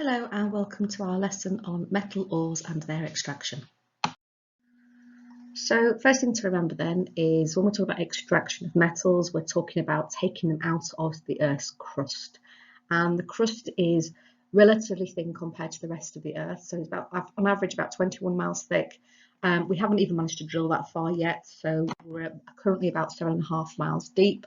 Hello and welcome to our lesson on metal ores and their extraction. So first thing to remember then is when we're talking about extraction of metals, we're talking about taking them out of the Earth's crust. And the crust is relatively thin compared to the rest of the Earth. So it's about, on average, about 21 miles thick. We haven't even managed to drill that far yet. So we're currently about 7.5 miles deep,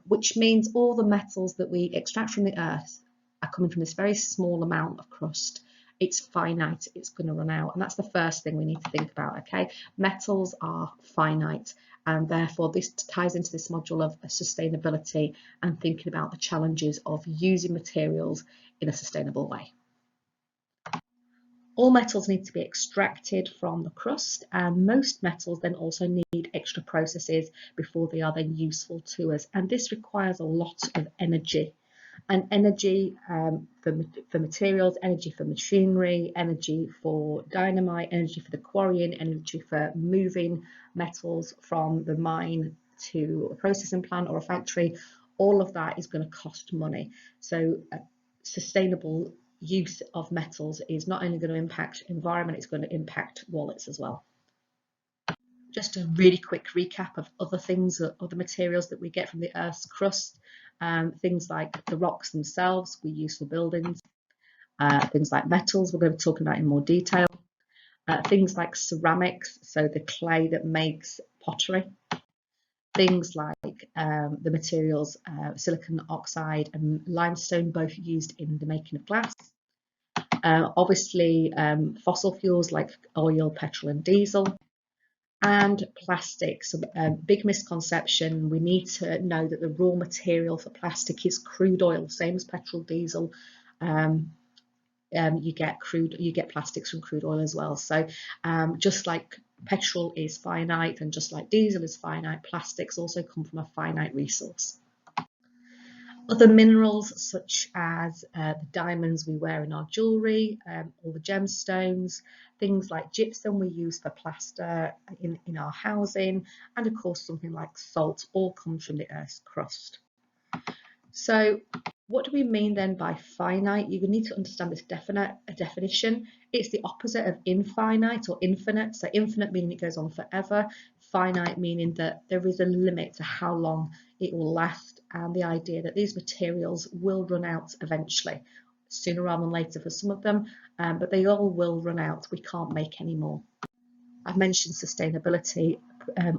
which means all the metals that we extract from the Earth are coming from this very small amount of crust. It's finite, it's going to run out, and that's the first thing we need to think about. Okay, metals are finite, and therefore this ties into this module of sustainability and thinking about the challenges of using materials in a sustainable way. All metals need to be extracted from the crust, and most metals then also need extra processes before they are then useful to us, and this requires a lot of energy. And energy for materials, energy for machinery, energy for dynamite, energy for the quarrying, energy for moving metals from the mine to a processing plant or a factory. All of that is going to cost money. So sustainable use of metals is not only going to impact environment, it's going to impact wallets as well. Just a really quick recap of other things, other materials that we get from the Earth's crust. Things like the rocks themselves we use for buildings, things like metals we're going to be talking about in more detail, things like ceramics, so the clay that makes pottery, things like the materials silicon oxide and limestone, both used in the making of glass. Obviously fossil fuels like oil, petrol and diesel. And plastics, big misconception. We need to know that the raw material for plastic is crude oil, same as petrol, diesel. You get plastics from crude oil as well. So just like petrol is finite and just like diesel is finite, plastics also come from a finite resource. Other minerals such as the diamonds we wear in our jewellery, all the gemstones, things like gypsum we use for plaster in our housing, and of course something like salt, all comes from the Earth's crust. So what do we mean then by finite? You need to understand this definition. It's the opposite of infinite or infinite. So infinite meaning it goes on forever, finite meaning that there is a limit to how long it will last, and the idea that these materials will run out eventually, sooner rather than later for some of them, but they all will run out. We can't make any more. I've mentioned sustainability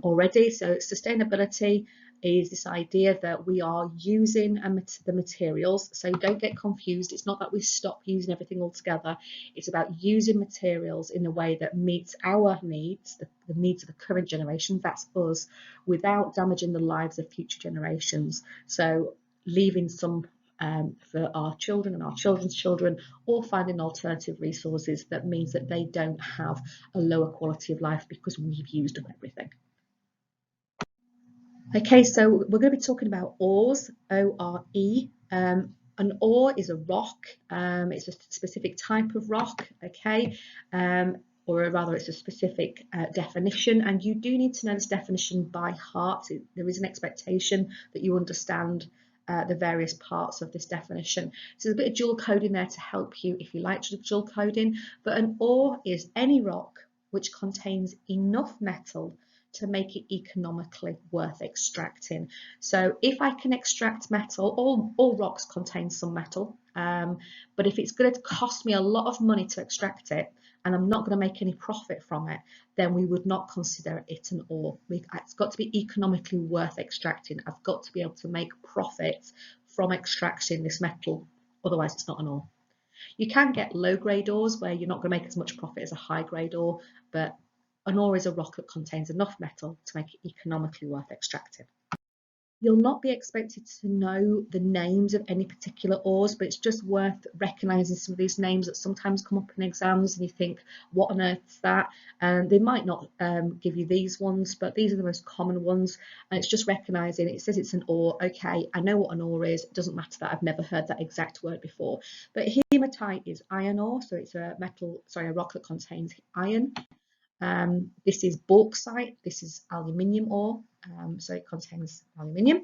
already. So sustainability is this idea that we are using the materials. So don't get confused. It's not that we stop using everything altogether. It's about using materials in a way that meets our needs, the needs of the current generation, that's us, without damaging the lives of future generations. So leaving some for our children and our children's children, or finding alternative resources that means that they don't have a lower quality of life because we've used up everything. Okay, so we're going to be talking about ores, O-R-E. An ore is a rock. It's a specific type of rock, okay, or rather it's a specific definition, and you do need to know this definition by heart. There is an expectation that you understand the various parts of this definition. So there's a bit of dual coding there to help you if you like dual coding, but an ore is any rock which contains enough metal to make it economically worth extracting. So if I can extract metal, all rocks contain some metal, but if it's going to cost me a lot of money to extract it and I'm not going to make any profit from it, then we would not consider it an ore. It's got to be economically worth extracting. I've got to be able to make profits from extracting this metal, otherwise it's not an ore. You can get low-grade ores where you're not going to make as much profit as a high-grade ore, but an ore is a rock that contains enough metal to make it economically worth extracting. You'll not be expected to know the names of any particular ores, but it's just worth recognising some of these names that sometimes come up in exams and you think, what on earth is that? And they might not give you these ones, but these are the most common ones. And it's just recognising, it says it's an ore, okay, I know what an ore is, it doesn't matter that I've never heard that exact word before. But hematite is iron ore, so it's a rock that contains iron. This is bauxite, this is aluminium ore, so it contains aluminium.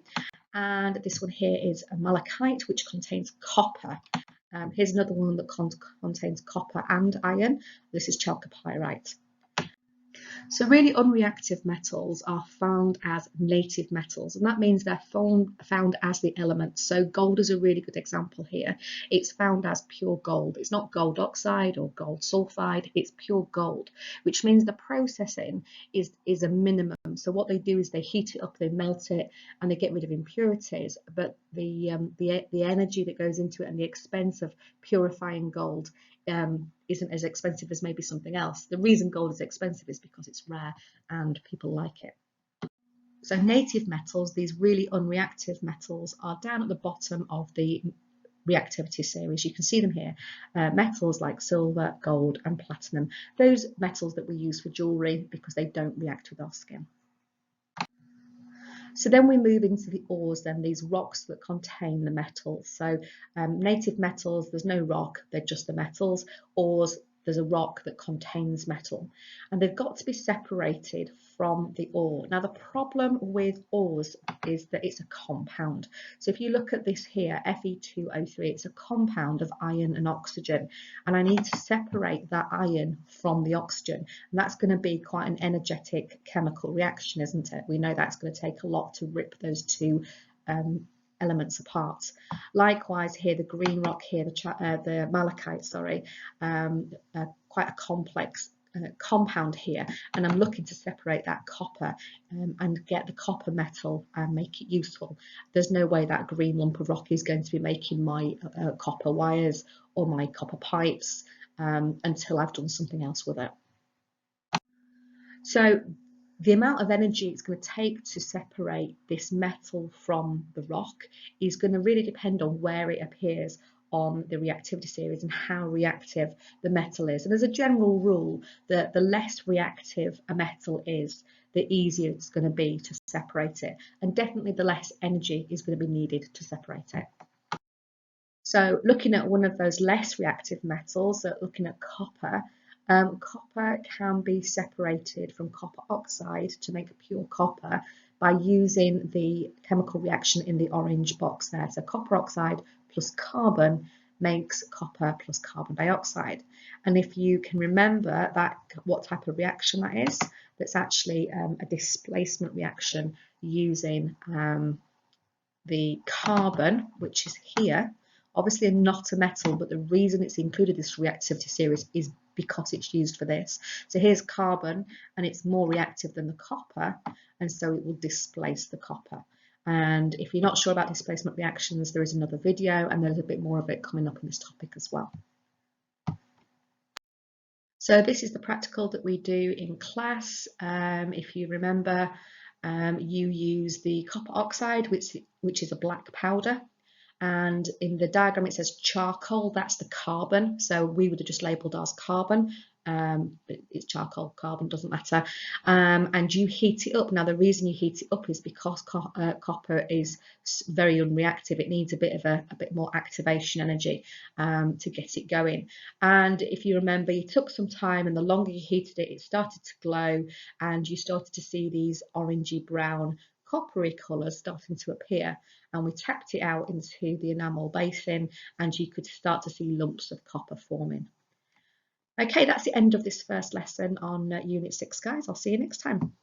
And this one here is a malachite, which contains copper. Here's another one that contains copper and iron. This is chalcopyrite. So really unreactive metals are found as native metals, and that means they're found as the element. So gold is a really good example here. It's found as pure gold. It's not gold oxide or gold sulfide, it's pure gold, which means the processing is a minimum. So what they do is they heat it up, they melt it, and they get rid of impurities, but the energy that goes into it and the expense of purifying gold isn't as expensive as maybe something else. The reason gold is expensive is because it's rare and people like it. So native metals, these really unreactive metals, are down at the bottom of the reactivity series. You can see them here. Metals like silver, gold and platinum. Those metals that we use for jewellery because they don't react with our skin. So then we move into the ores, then these rocks that contain the metals. So native metals, there's no rock, they're just the metals. Ores, there's a rock that contains metal. And they've got to be separated from the ore. Now the problem with ores is that it's a compound. So if you look at this here, Fe2O3, it's a compound of iron and oxygen. And I need to separate that iron from the oxygen. And that's going to be quite an energetic chemical reaction, isn't it? We know that's going to take a lot to rip those two elements apart. Likewise here, the green rock here, the malachite, sorry, quite a complex compound here, and I'm looking to separate that copper and get the copper metal and make it useful. There's no way that green lump of rock is going to be making my copper wires or my copper pipes until I've done something else with it. So the amount of energy it's going to take to separate this metal from the rock is going to really depend on where it appears on the reactivity series and how reactive the metal is. And as a general rule, the less reactive a metal is, the easier it's going to be to separate it. And definitely the less energy is going to be needed to separate it. So looking at one of those less reactive metals, looking at copper, copper can be separated from copper oxide to make a pure copper by using the chemical reaction in the orange box there. So copper oxide plus carbon makes copper plus carbon dioxide. And if you can remember that, what type of reaction that is, that's actually a displacement reaction using the carbon, which is here. Obviously not a metal, but the reason it's included this reactivity series is because it's used for this. So here's carbon, and it's more reactive than the copper, and so it will displace the copper. And if you're not sure about displacement reactions, there is another video, and there's a bit more of it coming up in this topic as well. So this is the practical that we do in class. If you remember, you use the copper oxide, which is a black powder. And in the diagram it says charcoal, that's the carbon. So we would have just labelled ours carbon, but it's charcoal, carbon, doesn't matter. And you heat it up. Now the reason you heat it up is because copper is very unreactive. It needs a bit more activation energy to get it going. And if you remember, you took some time, and the longer you heated it, it started to glow, and you started to see these orangey brown coppery colours starting to appear, and we tapped it out into the enamel basin, and you could start to see lumps of copper forming. Okay, that's the end of this first lesson on Unit 6, guys. I'll see you next time.